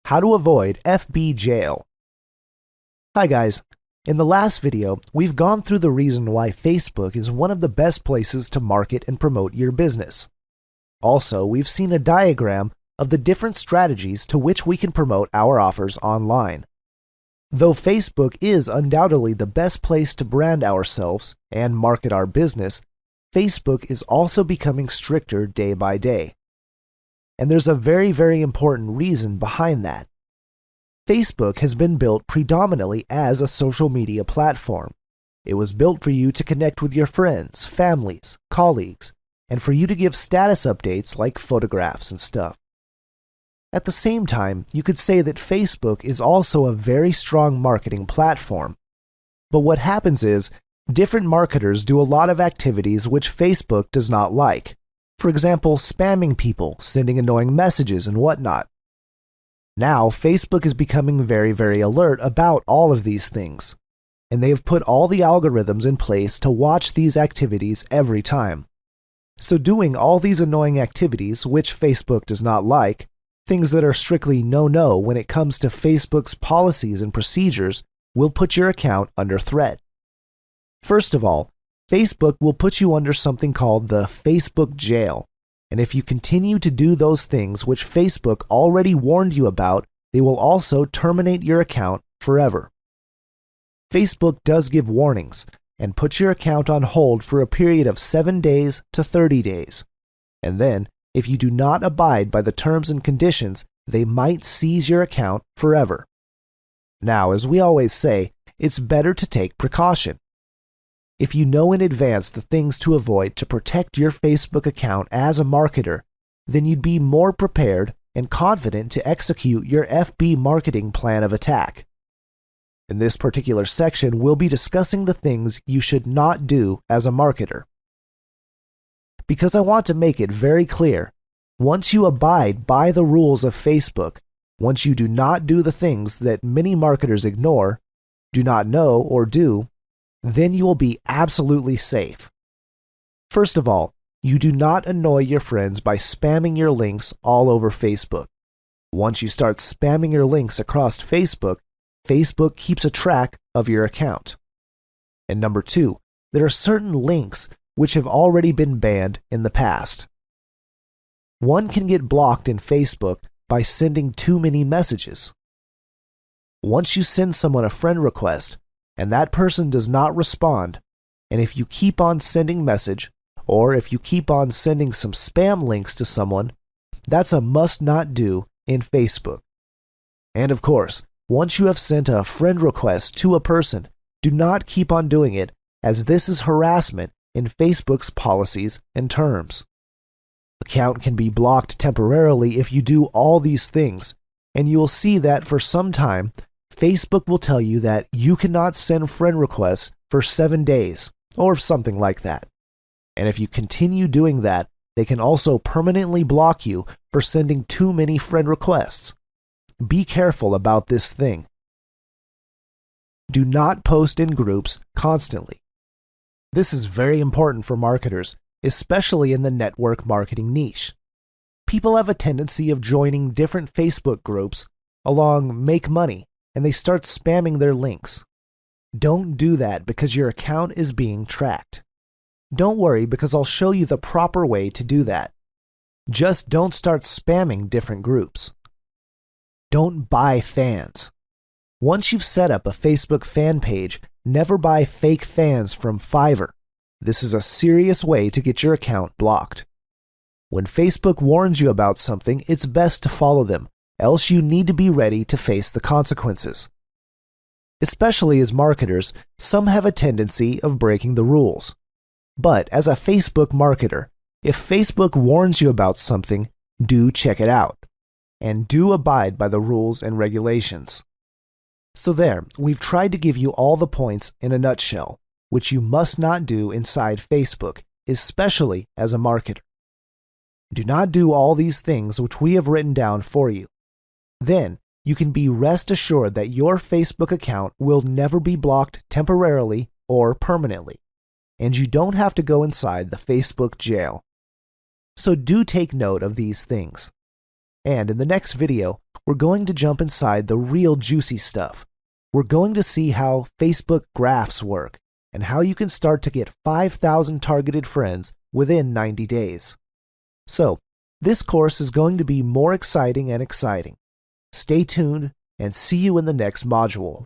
How to avoid FB jail. Hi guys, in the last video, we've gone through the reason why Facebook is one of the best places to market and promote your business. Also, we've seen a diagram of the different strategies to which we can promote our offers online. Though Facebook is undoubtedly the best place to brand ourselves and market our business, Facebook is also becoming stricter day by day. And there's a very important reason behind that. Facebook has been built predominantly as a social media platform. It was built for you to connect with your friends, families, colleagues, and for you to give status updates like photographs and stuff. At the same time, you could say that Facebook is also a very strong marketing platform. But what happens is, different marketers do a lot of activities which Facebook does not like. For example, spamming people, sending annoying messages, and whatnot. Now, Facebook is becoming very alert about all of these things, and they have put all the algorithms in place to watch these activities every time. So doing all these annoying activities, which Facebook does not like, things that are strictly no when it comes to Facebook's policies and procedures, will put your account under threat. First of all, Facebook will put you under something called the Facebook jail. And if you continue to do those things which Facebook already warned you about, they will also terminate your account forever. Facebook does give warnings and puts your account on hold for a period of 7 days to 30 days. And then, if you do not abide by the terms and conditions, they might seize your account forever. Now, as we always say, it's better to take precaution. If you know in advance the things to avoid to protect your Facebook account as a marketer, then you'd be more prepared and confident to execute your FB marketing plan of attack. In this particular section, we'll be discussing the things you should not do as a marketer. Because I want to make it very clear, once you abide by the rules of Facebook, once you do not do the things that many marketers ignore, do not know, or do, then you will be absolutely safe. First of all, you do not annoy your friends by spamming your links all over Facebook. Once you start spamming your links across Facebook, Facebook keeps a track of your account. And number 2, there are certain links which have already been banned in the past. One can get blocked in Facebook by sending too many messages. Once you send someone a friend request, and that person does not respond, and if you keep on sending message, or if you keep on sending some spam links to someone, that's a must not do in Facebook. And of course, once you have sent a friend request to a person, do not keep on doing it, as this is harassment in Facebook's policies and terms. Account can be blocked temporarily if you do all these things, and you will see that for some time, Facebook will tell you that you cannot send friend requests for 7 days, or something like that. And if you continue doing that, they can also permanently block you for sending too many friend requests. Be careful about this thing. Do not post in groups constantly. This is very important for marketers, especially in the network marketing niche. People have a tendency of joining different Facebook groups along Make Money, and they start spamming their links. Don't do that because your account is being tracked. Don't worry because I'll show you the proper way to do that. Just don't start spamming different groups. Don't buy fans. Once you've set up a Facebook fan page, never buy fake fans from Fiverr. This is a serious way to get your account blocked. When Facebook warns you about something, it's best to follow them, else you need to be ready to face the consequences. Especially as marketers, some have a tendency of breaking the rules. But as a Facebook marketer, if Facebook warns you about something, do check it out. And do abide by the rules and regulations. So there, we've tried to give you all the points in a nutshell, which you must not do inside Facebook, especially as a marketer. Do not do all these things which we have written down for you. Then, you can be rest assured that your Facebook account will never be blocked temporarily or permanently, and you don't have to go inside the Facebook jail. So do take note of these things. And in the next video, we're going to jump inside the real juicy stuff. We're going to see how Facebook graphs work and how you can start to get 5,000 targeted friends within 90 days. So, this course is going to be more exciting and exciting. Stay tuned and see you in the next module.